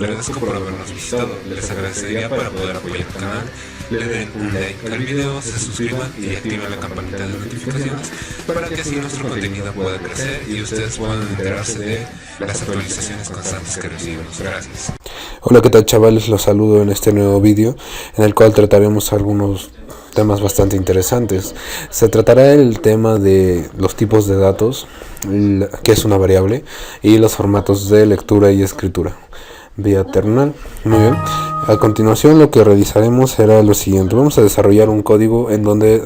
agradezco por habernos visitado. Les agradecería para poder apoyar el canal, le den un like al video, se suscriban y activen la campanita de notificaciones para que así nuestro contenido pueda crecer y ustedes puedan enterarse de las actualizaciones constantes que recibimos. Gracias. Hola, ¿qué tal, chavales? Los saludo en este nuevo vídeo en el cual trataremos algunos temas bastante interesantes. Se tratará del tema de los tipos de datos, que es una variable, y los formatos de lectura y escritura vía terminal. Muy bien. A continuación lo que realizaremos será lo siguiente. Vamos a desarrollar un código en donde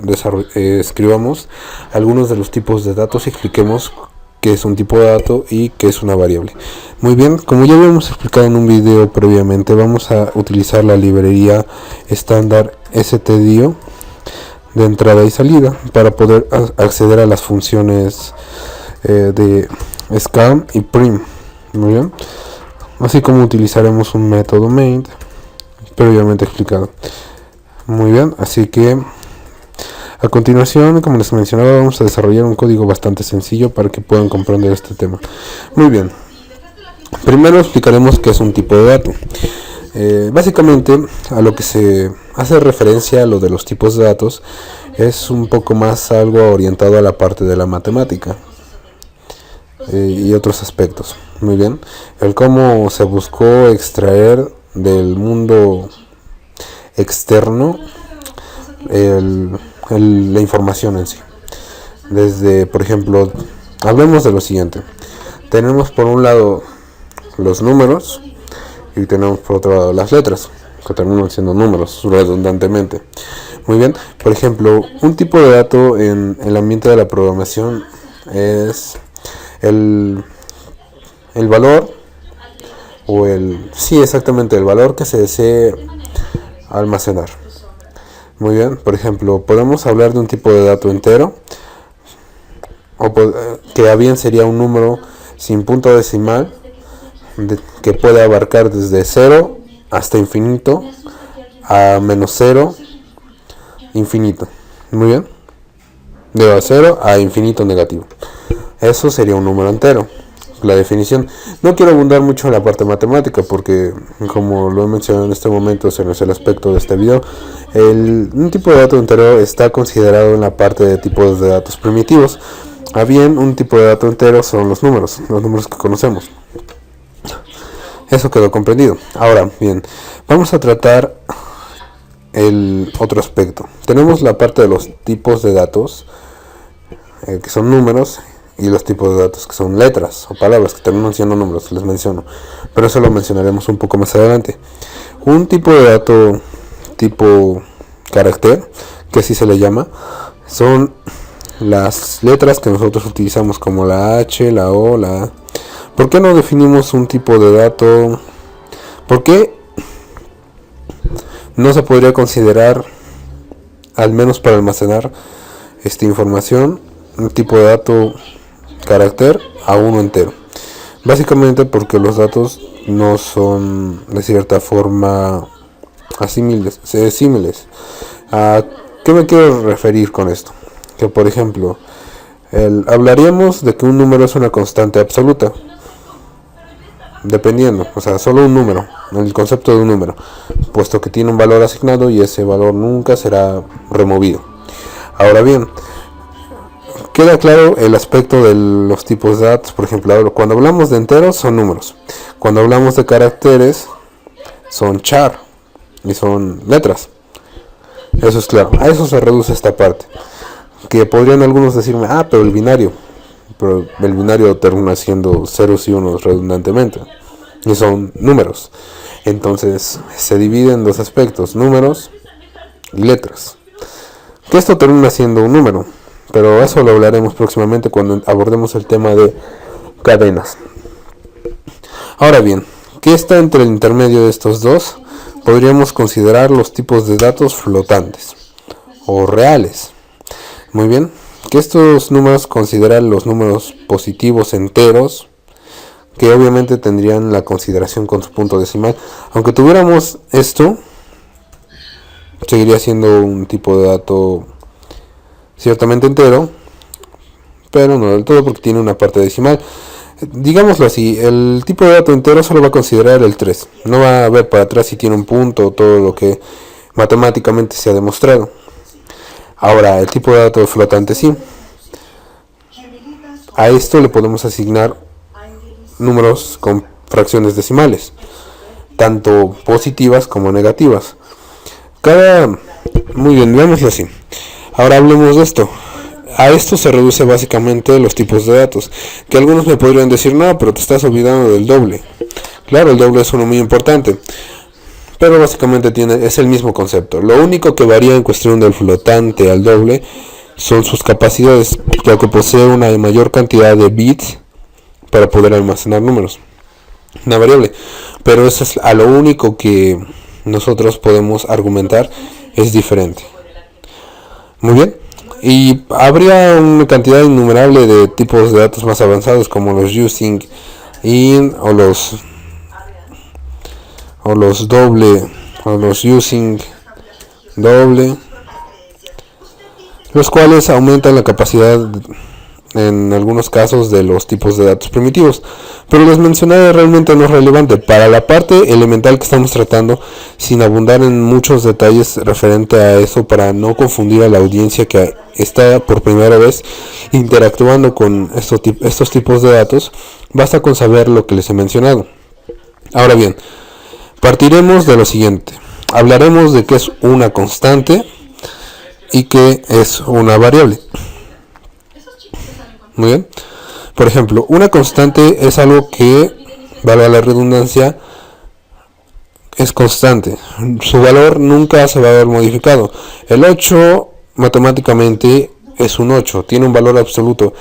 escribamos algunos de los tipos de datos y expliquemos qué es un tipo de dato y qué es una variable. Muy bien, como ya habíamos explicado en un video previamente, vamos a utilizar la librería estándar stdio de entrada y salida para poder acceder a las funciones de scan y print. Muy bien, así como utilizaremos un método main previamente explicado. Muy bien, así que a continuación, como les mencionaba, vamos a desarrollar un código bastante sencillo para que puedan comprender este tema. Muy bien, primero explicaremos qué es un tipo de dato. Básicamente, a lo que se hace referencia a lo de los tipos de datos es un poco más algo orientado a la parte de la matemática y otros aspectos. Muy bien, el cómo se buscó extraer del mundo externo la información en sí. Desde, por ejemplo, hablemos de lo siguiente. Tenemos por un lado los números y tenemos por otro lado las letras, que terminan siendo números redundantemente. Muy bien, por ejemplo, un tipo de dato en el ambiente de la programación es el valor o exactamente el valor que se desee almacenar. Muy bien, por ejemplo, podemos hablar de un tipo de dato entero, que a bien sería un número sin punto decimal, que puede abarcar desde 0 hasta infinito, a menos 0, infinito. Muy bien, de 0 a infinito negativo. Eso sería un número entero. La definición. No quiero abundar mucho en la parte matemática porque, como lo he mencionado en este momento, ese no es el aspecto de este video. Un tipo de dato entero está considerado en la parte de tipos de datos primitivos. A bien, un tipo de dato entero son los números que conocemos. Eso quedó comprendido. Ahora bien, vamos a tratar el otro aspecto. Tenemos la parte de los tipos de datos, que son números, y los tipos de datos que son letras o palabras que terminan siendo números, les menciono, pero eso lo mencionaremos un poco más adelante. Un tipo de dato tipo carácter, que así se le llama, son las letras que nosotros utilizamos como la H, la O, la A. ¿Por qué no definimos un tipo de dato? ¿Por qué no se podría considerar, al menos para almacenar esta información, un tipo de dato carácter a uno entero? Básicamente porque los datos no son de cierta forma símiles. ¿A qué me quiero referir con esto? Que por ejemplo, hablaríamos de que un número es una constante absoluta, dependiendo, o sea, solo un número, el concepto de un número, puesto que tiene un valor asignado y ese valor nunca será removido. Ahora bien, queda claro el aspecto de los tipos de datos. Por ejemplo, cuando hablamos de enteros son números, cuando hablamos de caracteres son char y son letras. Eso es claro, a eso se reduce esta parte, que podrían algunos decirme, pero el binario termina siendo ceros y unos redundantemente y son números. Entonces se divide en dos aspectos, números y letras, que esto termina siendo un número, pero eso lo hablaremos próximamente cuando abordemos el tema de cadenas. Ahora bien, ¿qué está entre el intermedio de estos dos? Podríamos considerar los tipos de datos flotantes o reales. Muy bien, que estos números consideran los números positivos enteros, que obviamente tendrían la consideración con su punto decimal. Aunque tuviéramos esto, seguiría siendo un tipo de dato ciertamente entero, pero no del todo porque tiene una parte decimal. Digámoslo así, el tipo de dato entero solo va a considerar el 3. No va a ver para atrás si tiene un punto o todo lo que matemáticamente se ha demostrado. Ahora, el tipo de dato flotante sí. A esto le podemos asignar números con fracciones decimales, tanto positivas como negativas. Muy bien, veámoslo así. Ahora hablemos de esto. A esto se reduce básicamente los tipos de datos, que algunos me podrían decir, no, pero te estás olvidando del doble. Claro, el doble es uno muy importante, pero básicamente es el mismo concepto. Lo único que varía en cuestión del flotante al doble son sus capacidades, ya que posee una mayor cantidad de bits para poder almacenar números, una variable. Pero eso es a lo único que nosotros podemos argumentar es diferente. Muy bien. Y habría una cantidad innumerable de tipos de datos más avanzados, como los using in o los doble o los using doble, los cuales aumentan la capacidad en algunos casos de los tipos de datos primitivos, pero les mencioné realmente no es relevante para la parte elemental que estamos tratando, sin abundar en muchos detalles referente a eso, para no confundir a la audiencia que está por primera vez interactuando con estos tipos de datos. Basta con saber lo que les he mencionado. Ahora bien, partiremos de lo siguiente. Hablaremos de qué es una constante y qué es una variable. Muy bien. Por ejemplo, una constante es algo que, valga la redundancia, es constante. Su valor nunca se va a ver modificado. El 8 matemáticamente es un 8, tiene un valor absoluto.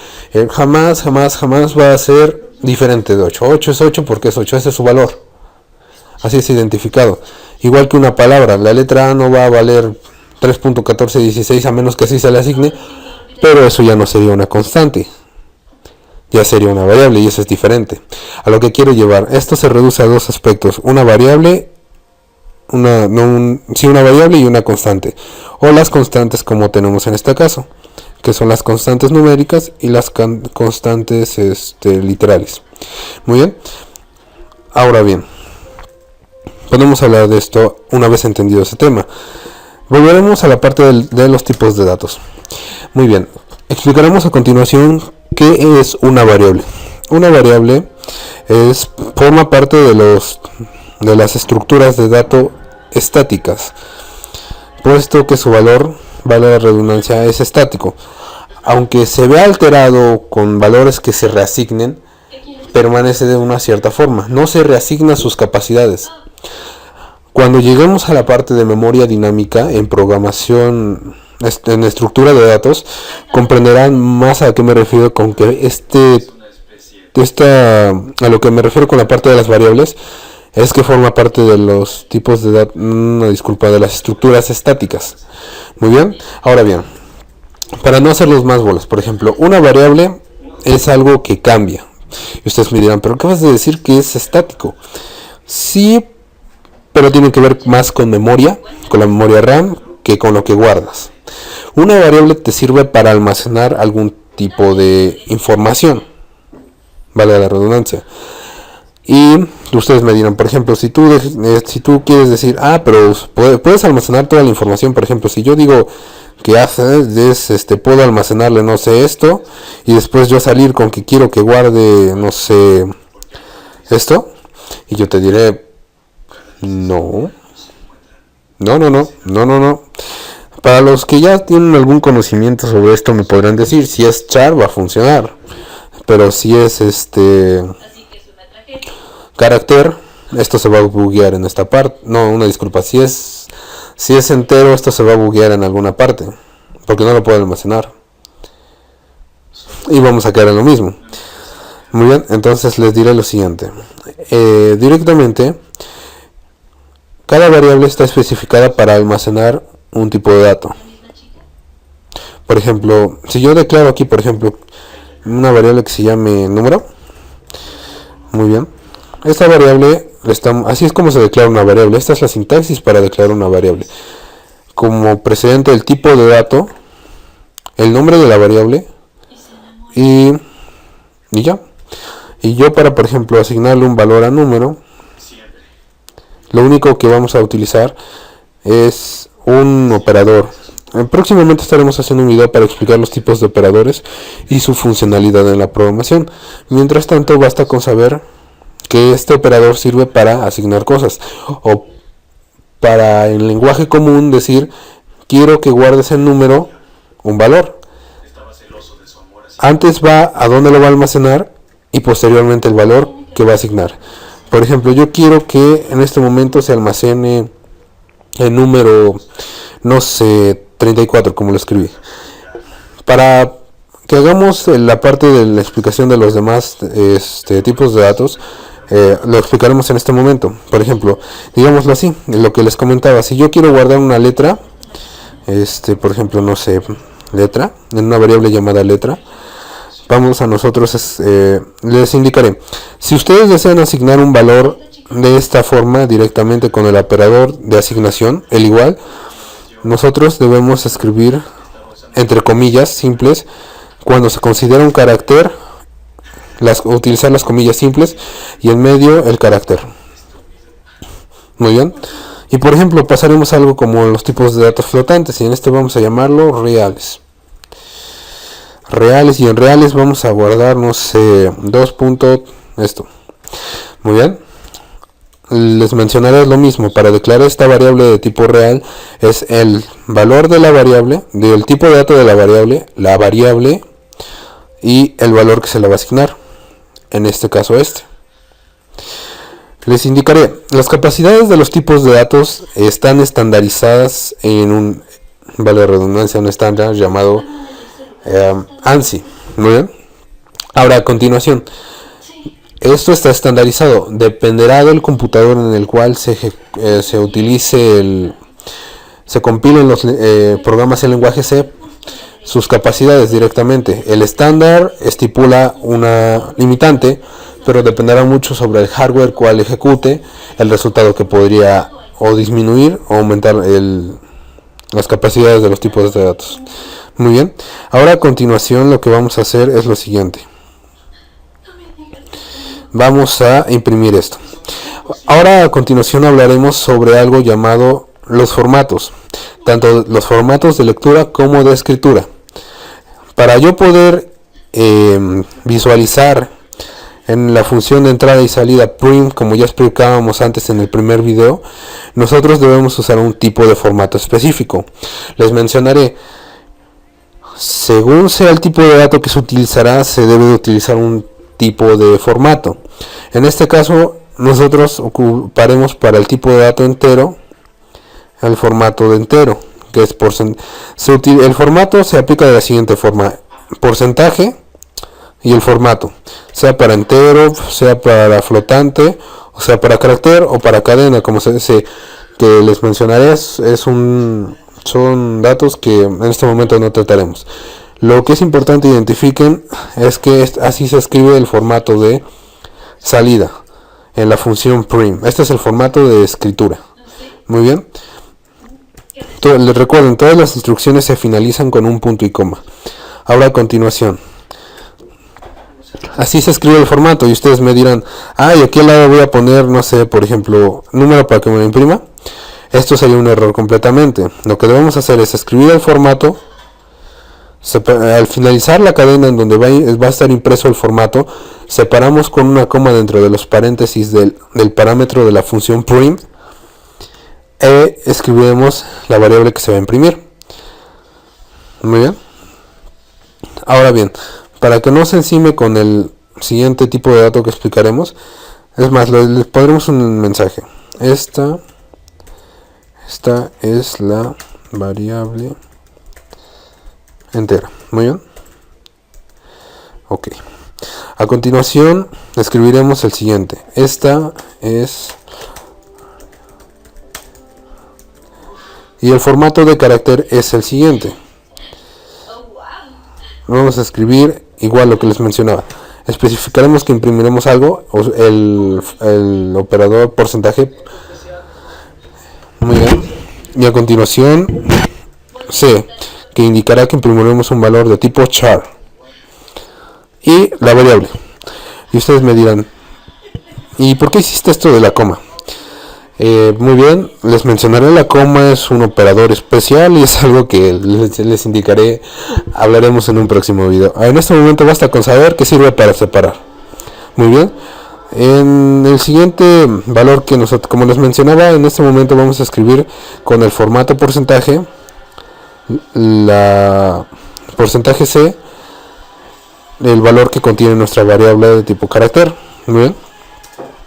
Jamás va a ser diferente de 8. 8 es 8 porque es 8, ese es su valor. Así es identificado. Igual que una palabra, la letra A no va a valer 3.1416 a menos que así se le asigne, pero eso ya no sería una constante. Ya sería una variable y eso es diferente. A lo que quiero llevar, esto se reduce a dos aspectos: una variable, una variable y una constante, o las constantes como tenemos en este caso, que son las constantes numéricas y las constantes literales. Muy bien. Ahora bien, podemos hablar de esto una vez entendido ese tema. Volveremos a la parte de los tipos de datos. Muy bien, explicaremos a continuación qué es una variable. Una variable forma parte de las estructuras de datos estáticas, puesto que su valor, vale la redundancia, es estático. Aunque se vea alterado con valores que se reasignen, permanece de una cierta forma, no se reasigna sus capacidades. Cuando lleguemos a la parte de memoria dinámica en programación, en estructura de datos, comprenderán más a qué me refiero con que a lo que me refiero con la parte de las variables, es que forma parte de los tipos de datos, de las estructuras estáticas. Muy bien. Ahora bien, para no hacerlos más bolas, por ejemplo, una variable es algo que cambia. Y ustedes me dirán, ¿pero qué vas a decir que es estático? Sí, pero tiene que ver más con memoria, con la memoria RAM, que con lo que guardas. Una variable te sirve para almacenar algún tipo de información, vale la redundancia. Y ustedes me dirán, por ejemplo, si tú quieres decir, pero puedes almacenar toda la información. Por ejemplo, si yo digo que haces, puedo almacenarle, no sé, esto, y después yo salir con que quiero que guarde, no sé, esto, y yo te diré, no. Para los que ya tienen algún conocimiento sobre esto me podrán decir, si es char va a funcionar, pero si es carácter, esto se va a buguear en esta parte. No, una disculpa, si es entero, esto se va a buguear en alguna parte, porque no lo puedo almacenar. Y vamos a quedar en lo mismo. Muy bien, entonces les diré lo siguiente. Directamente, cada variable está especificada para almacenar un tipo de dato. Por ejemplo, si yo declaro aquí, por ejemplo, una variable que se llame número. Muy bien. Esta variable, así es como se declara una variable. Esta es la sintaxis para declarar una variable. Como precedente, el tipo de dato, el nombre de la variable y ya. Y yo, para por ejemplo asignarle un valor a número, lo único que vamos a utilizar es un operador. Próximamente estaremos haciendo un video para explicar los tipos de operadores y su funcionalidad en la programación. Mientras tanto, basta con saber que este operador sirve para asignar cosas, o para en lenguaje común decir: quiero que guardes el número un valor. Antes va a dónde lo va a almacenar y posteriormente el valor que va a asignar. Por ejemplo, yo quiero que en este momento se almacene el número, no sé, 34, como lo escribí. Para que hagamos la parte de la explicación de los demás tipos de datos, lo explicaremos en este momento. Por ejemplo, digámoslo así, lo que les comentaba: si yo quiero guardar una letra, por ejemplo, no sé, letra, en una variable llamada letra, vamos a nosotros, les indicaré: si ustedes desean asignar un valor de esta forma directamente con el operador de asignación, el igual, nosotros debemos escribir entre comillas simples cuando se considera un carácter, utilizar las comillas simples y en medio el carácter. Muy bien. Y por ejemplo, pasaremos a algo como los tipos de datos flotantes, y en este vamos a llamarlo reales. Y en reales vamos a guardar, no sé, esto. Muy bien. Les mencionaré lo mismo. Para declarar esta variable de tipo real, es el valor de la variable, del tipo de dato de la variable y el valor que se le va a asignar, en este caso Les indicaré: las capacidades de los tipos de datos están estandarizadas en un, vale la redundancia, un estándar llamado ANSI. Muy bien. Ahora, a continuación, esto está estandarizado, dependerá del computador en el cual se utilice se compilen los programas en lenguaje C, sus capacidades directamente. El estándar estipula una limitante, pero dependerá mucho sobre el hardware cual ejecute el resultado, que podría o disminuir o aumentar las capacidades de los tipos de datos. Muy bien. Ahora, a continuación, lo que vamos a hacer es lo siguiente: vamos a imprimir esto. Ahora, a continuación, hablaremos sobre algo llamado los formatos, tanto los formatos de lectura como de escritura. Para yo poder visualizar en la función de entrada y salida print, como ya explicábamos antes en el primer video, nosotros debemos usar un tipo de formato específico. Les mencionaré: según sea el tipo de dato que se utilizará, se debe de utilizar un tipo de formato. En este caso, nosotros ocuparemos para el tipo de dato entero el formato de entero, que es el formato se aplica de la siguiente forma: porcentaje y el formato, sea para entero, sea para flotante, o sea para carácter o para cadena, como se dice, que les mencionaré. Son datos que en este momento no trataremos. Lo que es importante identifiquen es que así se escribe el formato de salida en la función print. Este es el formato de escritura. Muy bien. Les recuerden, todas las instrucciones se finalizan con un punto y coma. Ahora, a continuación, así se escribe el formato, y ustedes me dirán: y aquí al lado voy a poner, no sé, por ejemplo, número para que me lo imprima. Esto sería un error completamente. Lo que debemos hacer es escribir el formato. Al finalizar la cadena en donde va a estar impreso el formato, separamos con una coma dentro de los paréntesis del parámetro de la función print, escribiremos la variable que se va a imprimir. Muy bien. Ahora bien, para que no se encime con el siguiente tipo de dato que explicaremos, es más, les pondremos un mensaje: esta es la variable entera. Muy bien. Ok. A continuación escribiremos el siguiente: esta es, y el formato de carácter es el siguiente. Vamos a escribir igual lo que les mencionaba. Especificaremos que imprimiremos algo, el operador porcentaje. Muy bien. Y a continuación C, que indicará que imprimiremos un valor de tipo char, y la variable. Y ustedes me dirán, ¿y por qué hiciste esto de la coma? Muy bien, les mencionaré, la coma es un operador especial y es algo que les indicaré, hablaremos en un próximo video. En este momento basta con saber que sirve para separar. Muy bien, en el siguiente valor que nosotros, como les mencionaba, en este momento vamos a escribir con el formato porcentaje, la porcentaje C, el valor que contiene nuestra variable de tipo carácter. Muy bien,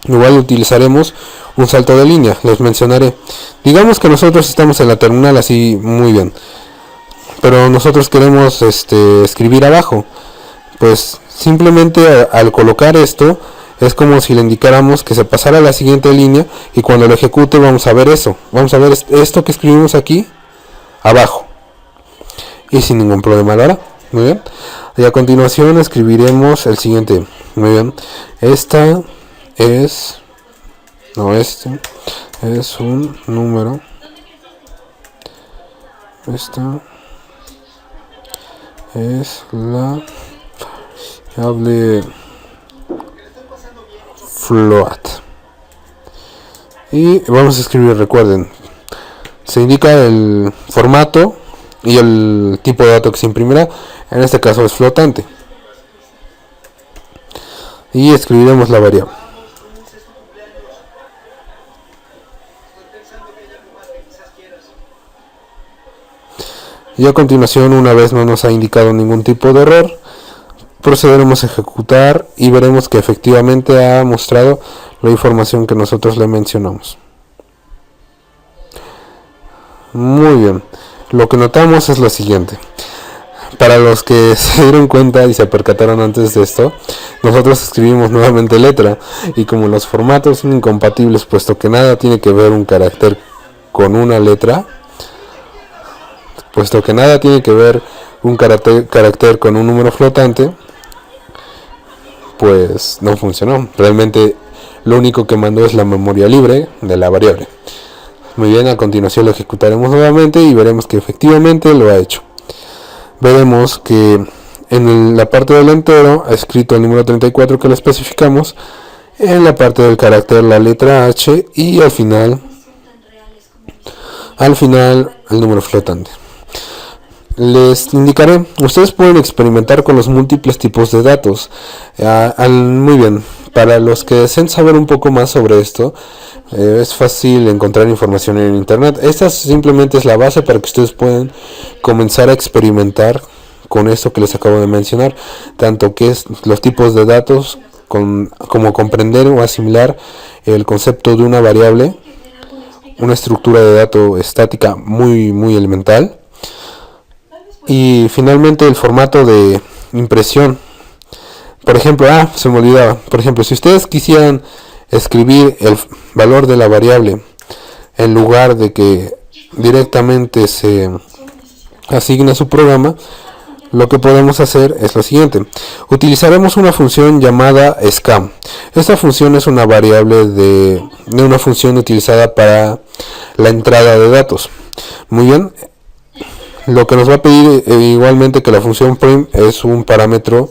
igual utilizaremos un salto de línea, les mencionaré. Digamos que nosotros estamos en la terminal así, muy bien, pero nosotros queremos escribir abajo. Pues simplemente al colocar esto es como si le indicáramos que se pasara a la siguiente línea, y cuando lo ejecute vamos a ver eso, vamos a ver esto que escribimos aquí abajo, y sin ningún problema lo hará. Muy bien, y a continuación escribiremos el siguiente. Muy bien, este es un número, esta es la variable float, y vamos a escribir, recuerden, se indica el formato y el tipo de dato que se imprimirá, en este caso es flotante, y escribiremos la variable. Y a continuación, una vez no nos ha indicado ningún tipo de error, procederemos a ejecutar y veremos que efectivamente ha mostrado la información que nosotros le mencionamos. Muy bien, lo que notamos es lo siguiente. Para los que se dieron cuenta y se percataron antes de esto, nosotros escribimos nuevamente letra, y como los formatos son incompatibles, puesto que nada tiene que ver un carácter con una letra, con un número flotante, pues no funcionó. Realmente lo único que mandó es la memoria libre de la variable. Muy bien, a continuación lo ejecutaremos nuevamente y veremos que efectivamente lo ha hecho. Veremos que en la parte del entero ha escrito el número 34 que le especificamos, en la parte del carácter la letra H, y al final el número flotante. Les indicaré, ustedes pueden experimentar con los múltiples tipos de datos. Muy bien, para los que deseen saber un poco más sobre esto, es fácil encontrar información en internet. Esta simplemente es la base para que ustedes puedan comenzar a experimentar con esto que les acabo de mencionar, tanto que es los tipos de datos, como comprender o asimilar el concepto de una variable, una estructura de dato estática muy elemental. Y finalmente el formato de impresión. Por ejemplo, se me olvidaba. Por ejemplo, si ustedes quisieran escribir el valor de la variable en lugar de que directamente se asigne a su programa, lo que podemos hacer es lo siguiente. Utilizaremos una función llamada scam. Esta función es una variable de una función utilizada para la entrada de datos. Muy bien. Lo que nos va a pedir igualmente que la función print es un parámetro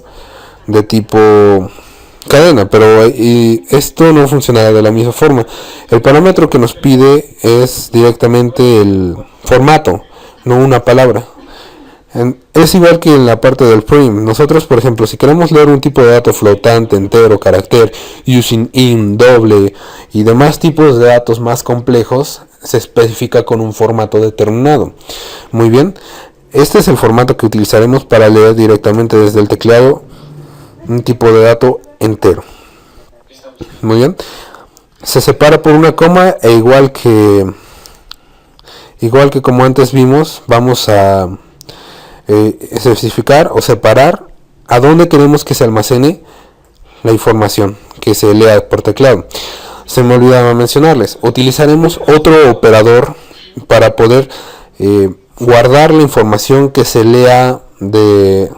de tipo cadena, pero esto no funcionará de la misma forma. El parámetro que nos pide es directamente el formato, no una palabra. Es igual que en la parte del print. Nosotros, por ejemplo, si queremos leer un tipo de dato flotante, entero, carácter, using in, doble y demás tipos de datos más complejos, se especifica con un formato determinado. Muy bien, este es el formato que utilizaremos para leer directamente desde el teclado un tipo de dato entero. Muy bien, se separa por una coma, e igual que como antes vimos, vamos a especificar o separar a dónde queremos que se almacene la información que se lea por teclado. Se me olvidaba mencionarles, utilizaremos otro operador para poder guardar la información que se lea de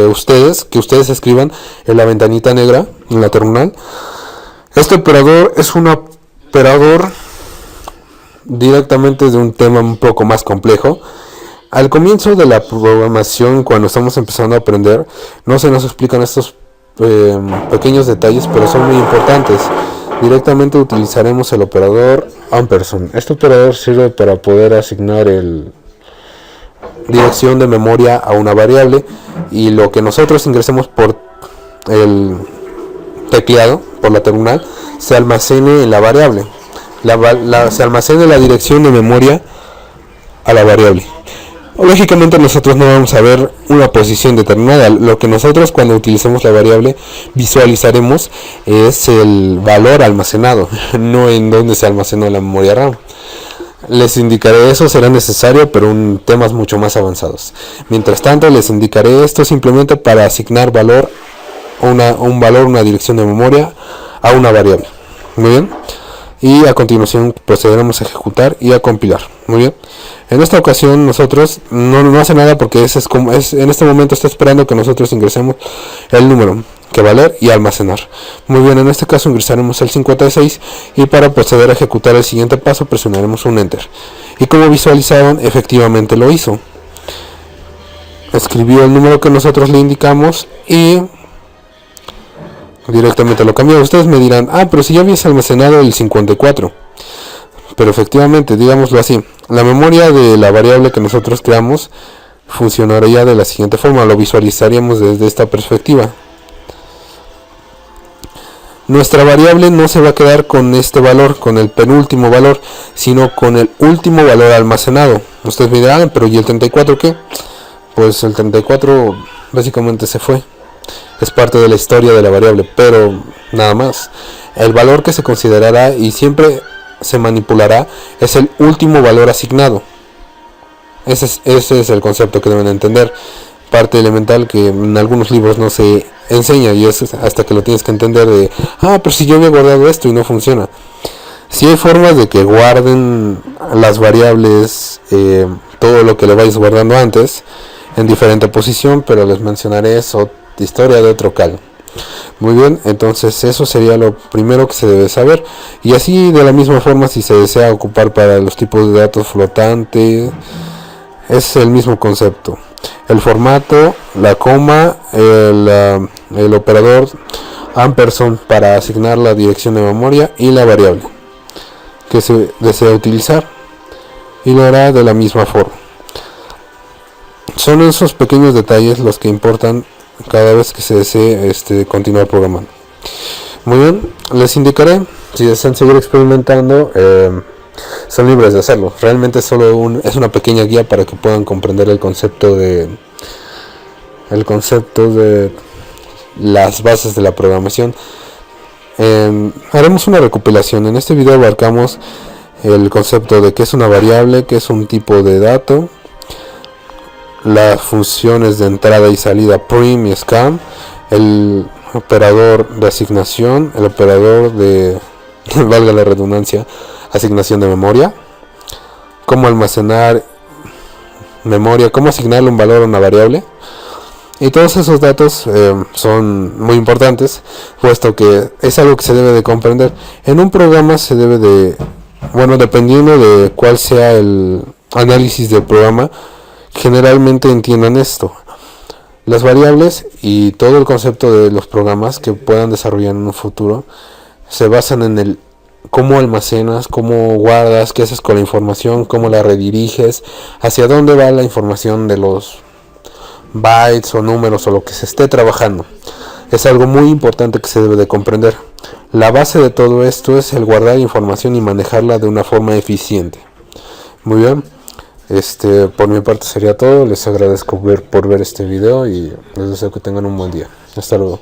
ustedes, que ustedes escriban en la ventanita negra en la terminal. Este operador es un operador directamente de un tema un poco más complejo. Al comienzo de la programación, cuando estamos empezando a aprender, no se nos explican estos pequeños detalles, pero son muy importantes. Directamente utilizaremos el operador ampersand. Este operador sirve para poder asignar el dirección de memoria a una variable, y lo que nosotros ingresemos por el tecleado, por la terminal, se almacene en la variable. Se almacena la dirección de memoria a la variable. Lógicamente nosotros no vamos a ver una posición determinada. Lo que nosotros, cuando utilicemos la variable, visualizaremos es el valor almacenado, no en dónde se almacenó la memoria RAM. Les indicaré eso, será necesario, pero en temas mucho más avanzados. Mientras tanto, les indicaré esto simplemente para asignar valor, una dirección de memoria a una variable. Muy bien. Y a continuación procederemos a ejecutar y a compilar. Muy bien. En esta ocasión nosotros no hace nada, porque en este momento está esperando que nosotros ingresemos el número que va a leer y almacenar. Muy bien, en este caso ingresaremos el 56, y para proceder a ejecutar el siguiente paso presionaremos un enter. Y como visualizaron, efectivamente lo hizo. Escribió el número que nosotros le indicamos y directamente lo cambió. Ustedes me dirán, pero si ya habías almacenado el 54. Pero efectivamente, digámoslo así, la memoria de la variable que nosotros creamos funcionaría de la siguiente forma. Lo visualizaríamos desde esta perspectiva. Nuestra variable no se va a quedar con este valor, con el penúltimo valor, sino con el último valor almacenado. Ustedes me dirán, pero ¿y el 34 qué? Pues el 34 básicamente se fue. Es parte de la historia de la variable, pero nada más. El valor que se considerará y siempre se manipulará es el último valor asignado. Ese es el concepto que deben entender. Parte elemental que en algunos libros no se enseña, y es hasta que lo tienes que entender de, pero si yo había guardado esto y no funciona. Si hay formas de que guarden las variables, todo lo que le vais guardando antes, en diferente posición, pero les mencionaré eso, historia de otro cal. Muy bien, entonces eso sería lo primero que se debe saber. Y así, de la misma forma, si se desea ocupar para los tipos de datos flotantes, es el mismo concepto. El formato, la coma, el operador ampersand para asignar la dirección de memoria, y la variable que se desea utilizar, y lo hará de la misma forma. Son esos pequeños detalles los que importan cada vez que se desee continuar programando. Muy bien, les indicaré, si desean seguir experimentando, son libres de hacerlo. Realmente solo es una pequeña guía para que puedan comprender el concepto de las bases de la programación. Haremos una recopilación. En este video abarcamos el concepto de qué es una variable, qué es un tipo de dato, las funciones de entrada y salida prim y scan, el operador de asignación, el operador de, valga la redundancia, asignación de memoria, cómo almacenar memoria, cómo asignarle un valor a una variable. Y todos esos datos son muy importantes, puesto que es algo que se debe de comprender. En un programa se debe de, dependiendo de cuál sea el análisis del programa, generalmente entiendan esto. Las variables y todo el concepto de los programas que puedan desarrollar en un futuro se basan en el cómo almacenas, cómo guardas, qué haces con la información, cómo la rediriges, hacia dónde va la información de los bytes o números o lo que se esté trabajando. Es algo muy importante que se debe de comprender. La base de todo esto es el guardar información y manejarla de una forma eficiente. Muy bien, por mi parte sería todo. Les agradezco por ver este video y les deseo que tengan un buen día. Hasta luego.